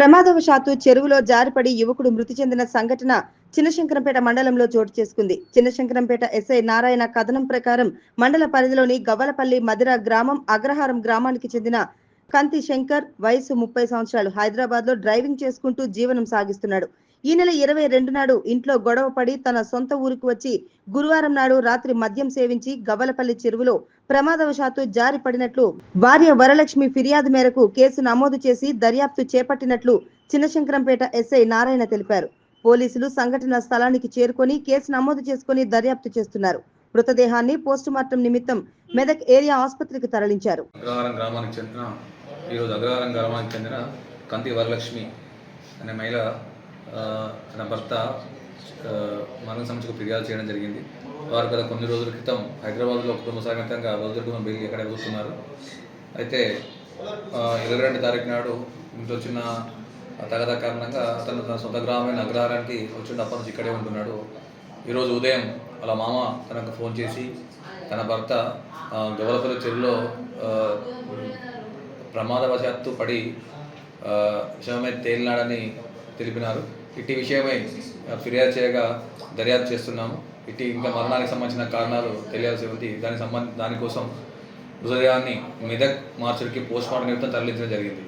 ప్రమాదవశాత్తు చెరువులో జారిపడి యువకుడు మృతి చెందిన సంఘటన చిన్నశంకరంపేట మండలంలో చోటు చేసుకుంది. చిన్నశంకరంపేట ఎస్ఐ నారాయణ కథనం ప్రకారం మండల పరిధిలోని గవ్వలపల్లి మదిర గ్రామం అగ్రహారం గ్రామానికి చెందిన కంతి శంకర్ వయసు 30 సంవత్సరాలు హైదరాబాద్ లో డ్రైవింగ్ చేసుకుంటూ జీవనం సాగిస్తున్నాడు. ఈ నెల 22 నాడు ఇంట్లో గొడవ పడి తన సొంత ఊరికి వచ్చి గురువారం నాడు రాత్రి మద్యం సేవించి గవ్వలపల్లి చెరువులో ప్రమాదవశాత్తు జారి పడినట్లు భార్య వరలక్ష్మి ఫిర్యాదు మేరకు కేసు నమోదు చేసి దర్యాప్తు చేపట్టినట్లు చిన్నశంకరంపేట ఎస్ఐ నారాయణ తెలిపారు. పోలీసులు సంఘటన స్థలానికి చేరుకొని కేసు నమోదు చేసుకుని దర్యాప్తు చేస్తున్నారు. మృతదేహాన్ని పోస్టుమార్టం నిమిత్తం మెదక్ ఏరియా ఆసుపత్రికి తరలించారు. అగ్రహారం గ్రామానికి చెందిన కంతి వరలక్ష్మి అనే మహిళ తన భర్త మరణ సమస్యకు ఫిర్యాదు చేయడం జరిగింది. వారు గత కొన్ని రోజుల క్రితం హైదరాబాద్లో కుటుంబ సమేతంగా రోజులకు బెయిల్ ఎక్కడ ఎదుగుతున్నారు. అయితే 22 తారీఖు నాడు ఇంట్లో చిన్న తగదా కారణంగా అతను తన సొంత గ్రామమైన అగ్రహారానికి వచ్చినప్పటి నుంచి ఇక్కడే ఉంటున్నాడు. ఈరోజు ఉదయం వాళ్ళ మామ తనకు ఫోన్ చేసి తన భర్త గవ్వలపల్లి చెరువులో ప్రమాదవశాత్తు పడి విషయమై తేలినాడని తెలిపినారు. ఇట్టి విషయమై ఫిర్యాదు చేయగా దర్యాప్తు చేస్తున్నాము. ఇట్టి ఇంకా మరణానికి సంబంధించిన కారణాలు తెలియాల్సి ఉంది. దానికోసం మృతదేహాన్ని మెదక్ మార్చుడికి పోస్ట్మార్టం నిమిత్తం తరలించడం జరిగింది.